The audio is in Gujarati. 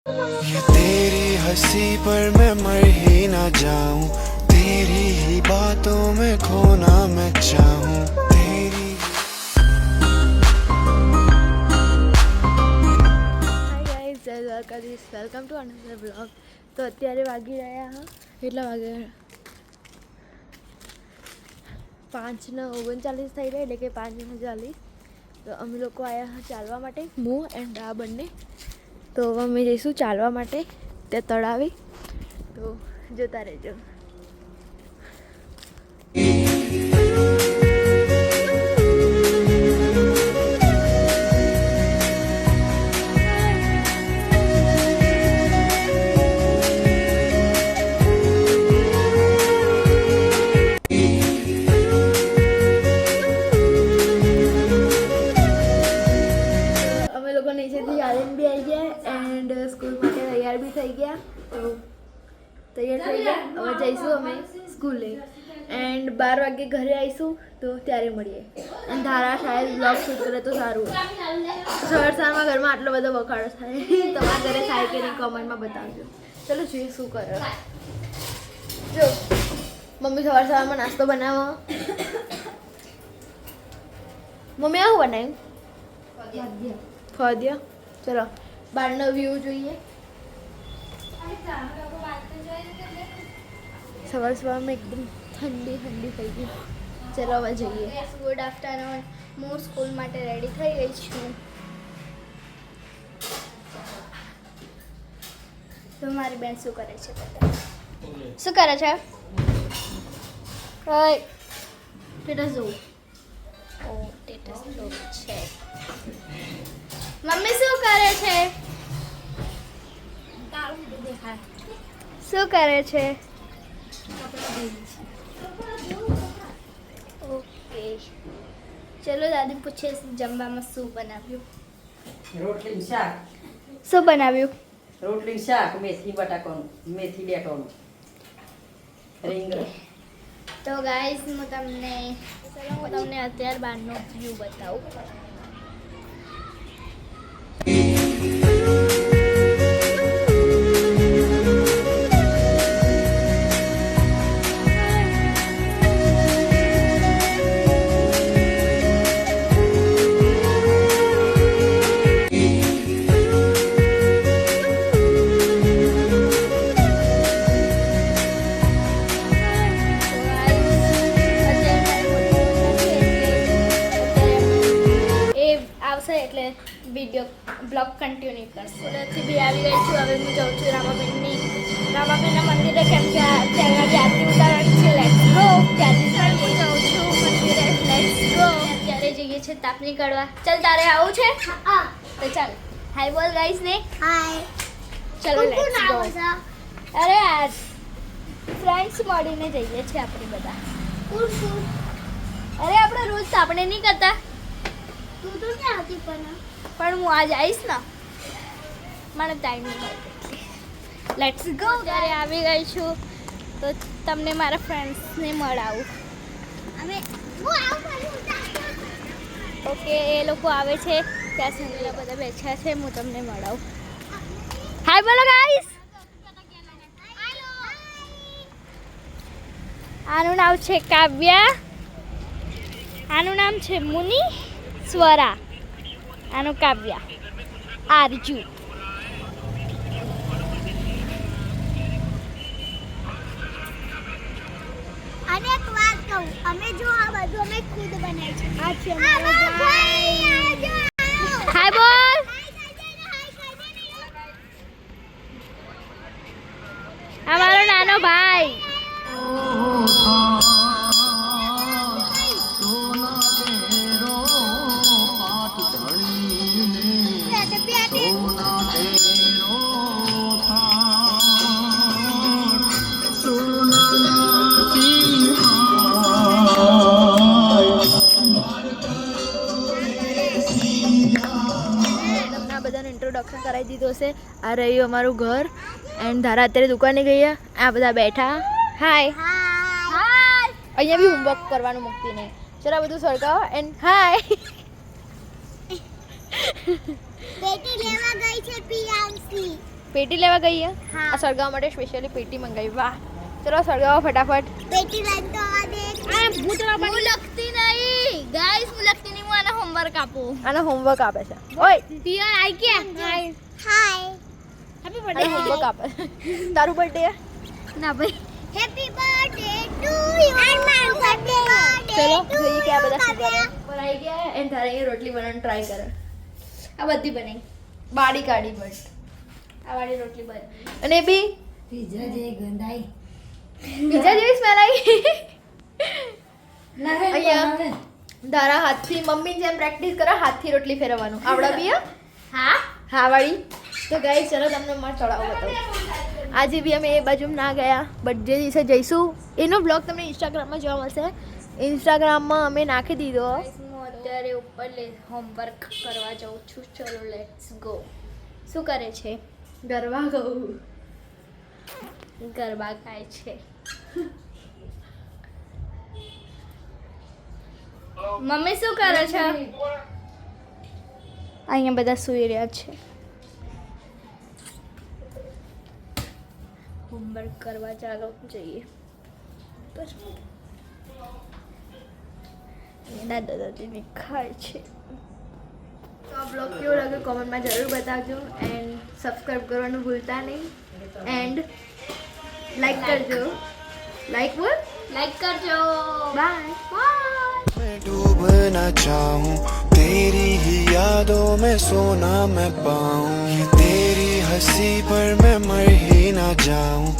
ये तेरी हंसी पर मैं मर ही ना जाऊं, तेरी ही बातों में खोना मैं चाहूं, तेरी। હાય ગાઈઝ, જય Dwarkadhish, welcome to another blog. તો અત્યારે વાગી રહ્યા હા કેટલા વાગે 5:39 થઈ રહ્યા, એટલે કે 5:40. તો અમે લોકો આવ્યા હા ચાલવા માટે, હું એન્ડ આ બંને. તો અમે જઈશું ચાલવા માટે ત્યાં તળાવે. તો જોતા રહેજો. નીચેથી આવીને બી આવી ગયા એન્ડ સ્કૂલ માટે તૈયાર બી થઈ ગયા. તો તૈયાર થઈ ગયા, હવે જઈશું અમે સ્કૂલે એન્ડ 12 વાગે ઘરે આવીશું. તો ત્યારે મળીએ. અને ધારા શાયદ બ્લોગ શૂટ કરે તો સારું. સવારમાં ઘરમાં આટલો બધો બખાડો થાય, તમારા ઘરે થાય કે નહીં કોમેન્ટમાં બતાવજો. ચલો જોઈએ શું કરે. જો મમ્મી સવારમાં નાસ્તો બનાવો. મમ્મી આવું બનાવ્યું ફોદિયા. ચલો બહારનો વ્યૂ જોઈએ. સવારમાં એકદમ ઠંડી ઠંડી થઈ ગઈ. ચલો હવે જઈએ. Good afternoon. હું સ્કૂલ માટે રેડી થઈ ગઈ છું. તો મારી બેન શું કરે છે? શું કરે છે? સ્ટેટસ જોવું. ઓ સ્ટેટસ જોવું છે. મમ્મી શું કરે છે? શું કરે છે? ઓકે ચલો દાદી પૂછે જમવામાં શું બનાવ્યું? રોટલી શાક. શું બનાવ્યું? રોટલી શાક, મેથી બટાકાનું, મેથી બેટાનું, રીંગણ. તો ગાઈસ હું તમને અત્યારે બહારનો વ્યૂ બતાવું. એટલે વિડીયો બ્લોગ કન્ટિન્યુ કરશે. સુરતથી બી આવી ગઈ છું. હવે હું જાઉં છું રામાબેનના મંદિરે, કેમ કે ત્યાં આગળ આરતી ઉતારવાની છે. Let's go. ત્યાંથી હું જાઉં છું મંદિરે. Let's go. અત્યારે જઈએ છીએ તાપની કાઢવા. ચાલ તારે આવું છે? હા. તો ચાલ હાય બોલ ગાઈસ ને. હાય. ચલો લેટ્સ ગો. અરે યાર ફ્રેન્ડ્સ મળીને જઈએ છીએ આપણે બધા. અરે આપણે રોજ આપણે નહીં કરતા. તું તો ક્યાં હતી પણ હું આજ આવીશ ને, મને ટાઈમ નહીં મળતો. Let's go. ત્યારે આવી ગઈ છું તો તમને મારા ફ્રેન્ડ્સને મળાવું. ઓકે એ લોકો આવે છે ત્યાં સુધી બધા બેઠા છે. હું તમને મળાવું. હાય બોલો ગાઈસ. આનું નામ છે કાવ્યા. આનું નામ છે મુનિ. સ્વરા. આનું કાવ્યા. આરજુ. અને એક વાત કહું, અમે જો આ બધું અમે ખુદ બનાવી છે. આ છે અમારો ભાઈ. હાય બોલ. અમારો નાનો ભાઈ. ઇન્ટ્રોડક્શન કરાવી દીધો છે. આ રહ્યું અમારું ઘર એન્ડ ધારા અત્યારે દુકાને ગઈ. આ બધા બેઠા. હાય. અહીંયા બી હોમવર્ક કરવાનું મૂકતી નહીં. ચલો બધું સરકાવો એન્ડ હાય. બેટી લેવા ગઈ છે પિયાંશી. પેટી લેવા ગઈ છે હા. આ સળગાવવા માટે સ્પેશિયલી પેટી મંગાવી વાહ ચલો સળગાવો ફટાફટ બેટી લાઈન તો આ દેખ આ ભૂતળા હું લખતી નહીં ગાઈસ હું લખતી નહીં હું આના હોમવર્ક આપું આનો હોમવર્ક આપે છે ઓય પિયર આઈ ગયા હાય હેપી આનો હોમવર્ક આપે તારું બર્થડે ના ભાઈ happy birthday to you and my birthday ચલો જોઈએ કે આ બધા શું કરે પર આવી ગયા એન્ડ તારે અહીંયા રોટલી બનાવવાનું ટ્રાય કરે આ બધી બની બાડી કાઢી બસ આ વાળી રોટલી બની અને બી પીઝા જે ગંધાઈ બીજા જેવી સ્મેલ આવી ના અહીંયા તારા હાથથી મમ્મી જેમ પ્રેક્ટિસ કરે હાથથી રોટલી ફેરવવાનું આવડા બી હા હા વાળી તો ગાઈસ ચલો તમને માર ચડાવો બતાવું આજે બી અમે એ બાજુ ના ગયા બટ જે દિવસે જઈશું એનો બ્લોગ તમને ઇન્સ્ટાગ્રામમાં જોવા મળશે ઇન્સ્ટાગ્રામમાં અમે નાખી દીધો હું અત્યારે ઉપર હોમવર્ક કરવા જાઉં છું ચલો લેટ્સ ગો શું કરે છે ગરબા ગાઉં ગરબા ગાય છે મમ્મી શું કરે છે અહીંયા બધા સૂઈ રહ્યા છે હોમવર્ક કરવા ચાલો જઈએ દાદા દાદીને ખાય છે તો આ બ્લોગ કેવો લાગ્યો કોમેન્ટમાં જરૂર બતાવજો એન્ડ સબસ્ક્રાઈબ કરવાનું ભૂલતા નહીં એન્ડ લાઈક કરજો લાઈક બોલ લાઈક કરજો બાય मैं डूबना चाहूं तेरी ही यादों में सोना मैं पाऊं ये तेरी हंसी पर मैं मर ही ना जाऊं